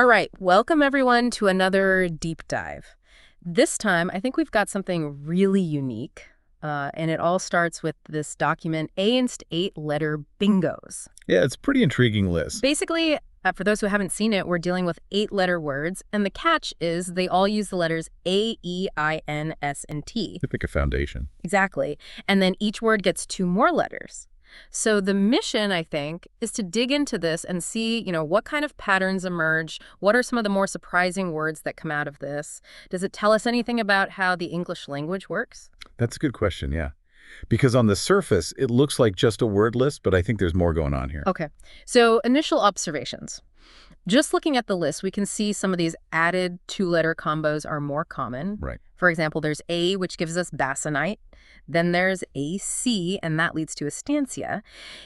All right, welcome everyone to another deep dive. This time, I think we've got something really unique, and it all starts with this document, AEINST 8-letter bingos. Yeah, it's a pretty intriguing list. Basically, for those who haven't seen it, we're dealing with 8-letter words, and the catch is they all use the letters A, E, I, N, S, and T. To pick a foundation. Exactly. And then each word gets 2 more letters. So the mission, I think, is to dig into this and see, what kind of patterns emerge? What are some of the more surprising words that come out of this? Does it tell us anything about how the English language works? That's a good question, yeah. Because on the surface, it looks like just a word list, but I think there's more going on here. Okay. So initial observations. Just looking at the list, we can see some of these added 2-letter combos are more common. Right. For example, there's A, which gives us bassinet. Then there's AC, and that leads to estancia.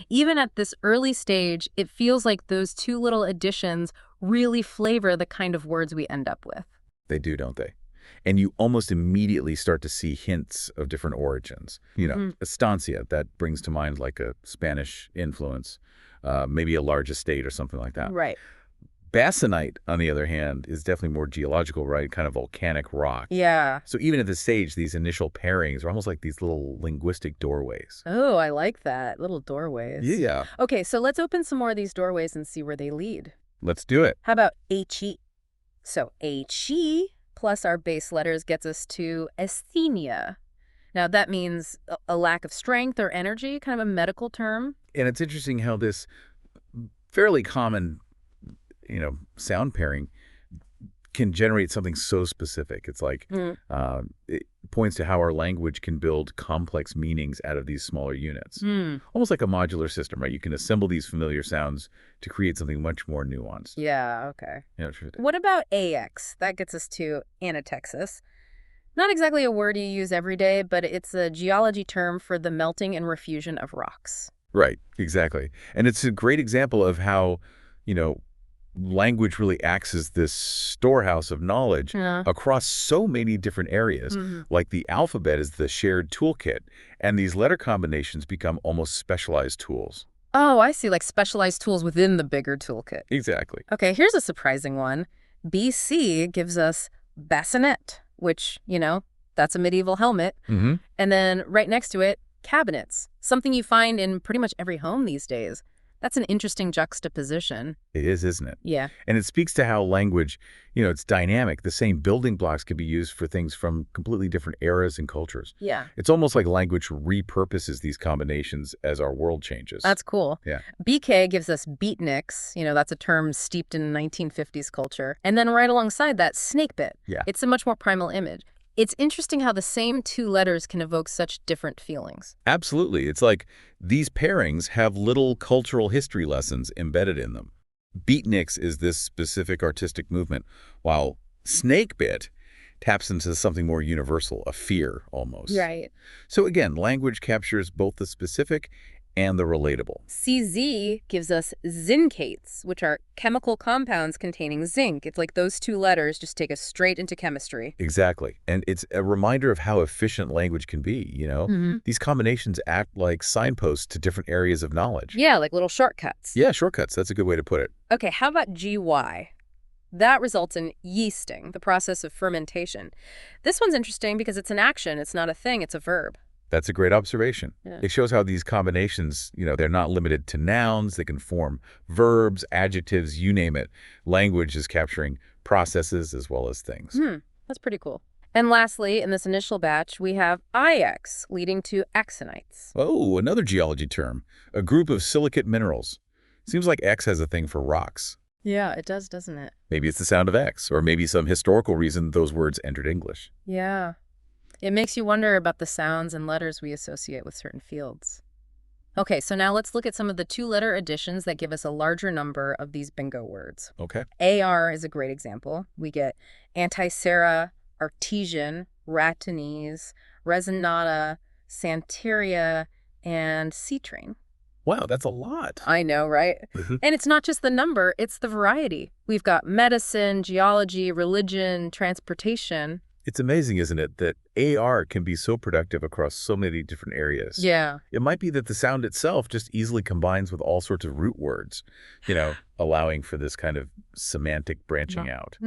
Even at this early stage, it feels like those 2 little additions really flavor the kind of words we end up with. They do, don't they? And you almost immediately start to see hints of different origins. Estancia, that brings to mind like a Spanish influence, maybe a large estate or something like that. Right. Basanite, on the other hand, is definitely more geological, right? Kind of volcanic rock. Yeah. So even at this stage, these initial pairings are almost like these little linguistic doorways. Oh, I like that. Little doorways. Yeah. Okay, so let's open some more of these doorways and see where they lead. Let's do it. How about HE? So HE plus our base letters gets us to asthenia. Now, that means a lack of strength or energy, kind of a medical term. And it's interesting how this fairly common sound pairing can generate something so specific. It's like it points to how our language can build complex meanings out of these smaller units. Almost like a modular system, right? You can assemble these familiar sounds to create something much more nuanced. Yeah, okay. Yeah, sure. What about AX? That gets us to anatexis. Not exactly a word you use every day, but it's a geology term for the melting and refusion of rocks. Right, exactly. And it's a great example of how, language really acts as this storehouse of knowledge across so many different areas. Like the alphabet is the shared toolkit, and these letter combinations become almost specialized tools. Oh, I see, like specialized tools within the bigger toolkit. Exactly. Okay, here's a surprising one. BC gives us bassinet, which, that's a medieval helmet. And then right next to it, cabinets, something you find in pretty much every home these days. That's an interesting juxtaposition. It is, isn't it? Yeah. And it speaks to how language, it's dynamic. The same building blocks can be used for things from completely different eras and cultures. Yeah. It's almost like language repurposes these combinations as our world changes. That's cool. Yeah. BK gives us beatniks. That's a term steeped in 1950s culture. And then right alongside that, snakebit. Yeah. It's a much more primal image. It's interesting how the same 2 letters can evoke such different feelings. Absolutely. It's like these pairings have little cultural history lessons embedded in them. Beatniks is this specific artistic movement, while snakebit taps into something more universal, a fear almost. Right. So again, language captures both the specific and the relatable. CZ gives us zincates, which are chemical compounds containing zinc. It's like those 2 letters just take us straight into chemistry. Exactly. And it's a reminder of how efficient language can be, These combinations act like signposts to different areas of knowledge. Yeah, like little shortcuts. Yeah, shortcuts. That's a good way to put it. Okay, how about GY? That results in yeasting, the process of fermentation. This one's interesting because it's an action. It's not a thing. It's a verb. That's a great observation. Yeah. It shows how these combinations, they're not limited to nouns. They can form verbs, adjectives, you name it. Language is capturing processes as well as things. That's pretty cool. And lastly, in this initial batch, we have IX, leading to axonites. Oh, another geology term, a group of silicate minerals. Seems like X has a thing for rocks. Yeah, it does, doesn't it? Maybe it's the sound of X, or maybe some historical reason those words entered English. Yeah. It makes you wonder about the sounds and letters we associate with certain fields. Okay, so now let's look at some of the 2-letter additions that give us a larger number of these bingo words. Okay. AR is a great example. We get antisera, artesian, ratinese, resonata, santeria, and citrine. Wow, that's a lot. I know, right? And it's not just the number, it's the variety. We've got medicine, geology, religion, transportation. It's amazing, isn't it, that AR can be so productive across so many different areas. Yeah. It might be that the sound itself just easily combines with all sorts of root words, allowing for this kind of semantic branching out.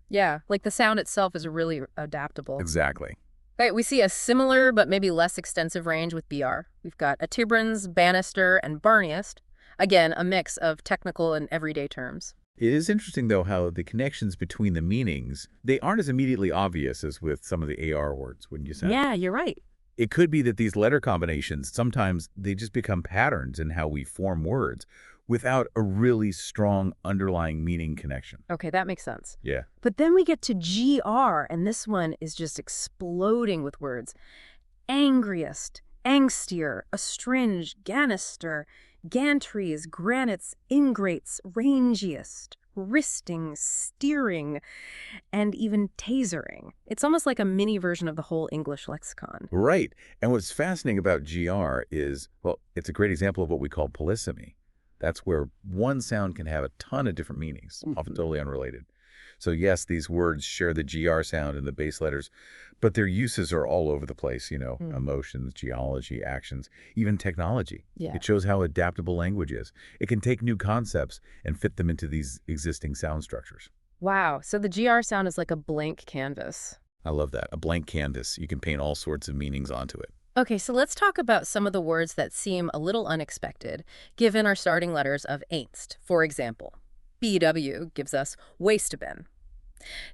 Yeah, like the sound itself is really adaptable. Exactly. Right, we see a similar but maybe less extensive range with BR. We've got atibrans, banister, and barniest. Again, a mix of technical and everyday terms. It is interesting, though, how the connections between the meanings, they aren't as immediately obvious as with some of the AR words, wouldn't you say? Yeah, you're right. It could be that these letter combinations, sometimes they just become patterns in how we form words without a really strong underlying meaning connection. Okay, that makes sense. Yeah. But then we get to GR, and this one is just exploding with words. Angriest, angstier, astringe, ganister, gantries, granites, ingrates, rangiest, wristing, steering, and even tasering. It's almost like a mini version of the whole English lexicon. Right. And what's fascinating about GR is, well, it's a great example of what we call polysemy. That's where one sound can have a ton of different meanings, often totally unrelated. So yes, these words share the GR sound in the base letters, but their uses are all over the place, emotions, geology, actions, even technology. Yeah. It shows how adaptable language is. It can take new concepts and fit them into these existing sound structures. Wow, so the GR sound is like a blank canvas. I love that. A blank canvas. You can paint all sorts of meanings onto it. Okay, so let's talk about some of the words that seem a little unexpected, given our starting letters of AEINST. For example, BW gives us waste-bin.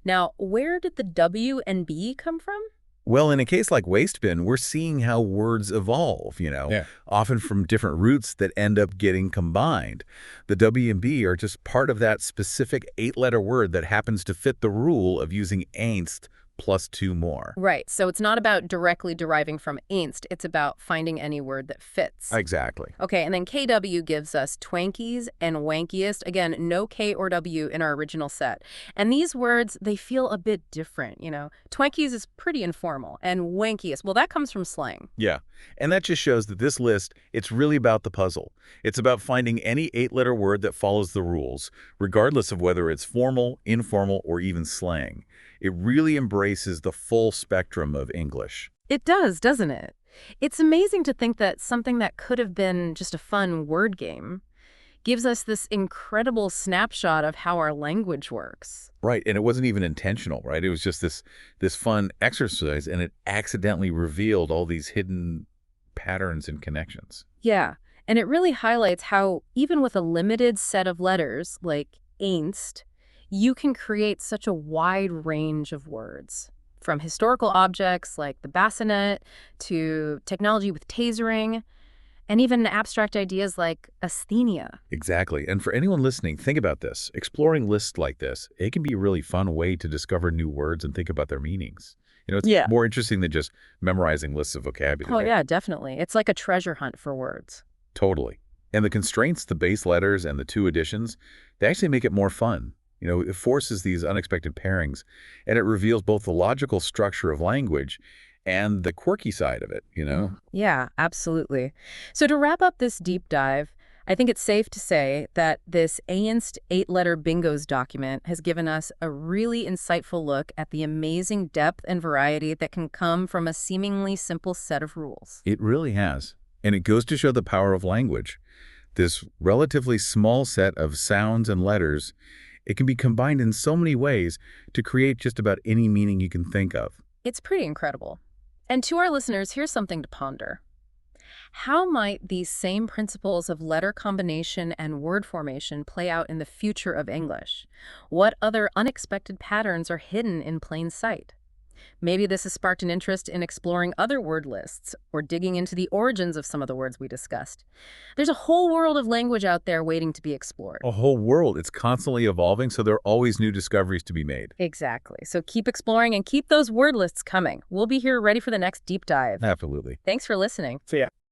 Now, where did the W and B come from? Well, in a case like waste bin, we're seeing how words evolve, Yeah. often from different roots that end up getting combined. The W and B are just part of that specific 8-letter word that happens to fit the rule of using AEINST plus 2 more. Right, so it's not about directly deriving from AEINST, it's about finding any word that fits. Exactly. Okay, and then KW gives us twankies and wankiest. Again, no K or W in our original set. And these words, they feel a bit different. Twankies is pretty informal, and wankiest, well, that comes from slang. Yeah, and that just shows that this list, it's really about the puzzle. It's about finding any 8-letter word that follows the rules, regardless of whether it's formal, informal, or even slang. It really embraces the full spectrum of English. It does, doesn't it? It's amazing to think that something that could have been just a fun word game gives us this incredible snapshot of how our language works. Right, and it wasn't even intentional, right? It was just this fun exercise, and it accidentally revealed all these hidden patterns and connections. Yeah, and it really highlights how even with a limited set of letters, like AEINST, you can create such a wide range of words, from historical objects like the bassinet to technology with tasering, and even abstract ideas like asthenia. Exactly. And for anyone listening, think about this. Exploring lists like this, it can be a really fun way to discover new words and think about their meanings. It's Yeah. more interesting than just memorizing lists of vocabulary. Oh, yeah, definitely. It's like a treasure hunt for words. Totally. And the constraints, the base letters and the 2 additions, they actually make it more fun. It forces these unexpected pairings, and it reveals both the logical structure of language and the quirky side of it. Yeah, absolutely. So to wrap up this deep dive, I think it's safe to say that this AEINST 8-letter bingos document has given us a really insightful look at the amazing depth and variety that can come from a seemingly simple set of rules. It really has. And it goes to show the power of language. This relatively small set of sounds and letters, it can be combined in so many ways to create just about any meaning you can think of. It's pretty incredible. And to our listeners, here's something to ponder. How might these same principles of letter combination and word formation play out in the future of English? What other unexpected patterns are hidden in plain sight? Maybe this has sparked an interest in exploring other word lists or digging into the origins of some of the words we discussed. There's a whole world of language out there waiting to be explored. A whole world. It's constantly evolving, so there are always new discoveries to be made. Exactly. So keep exploring and keep those word lists coming. We'll be here ready for the next deep dive. Absolutely. Thanks for listening. So yeah.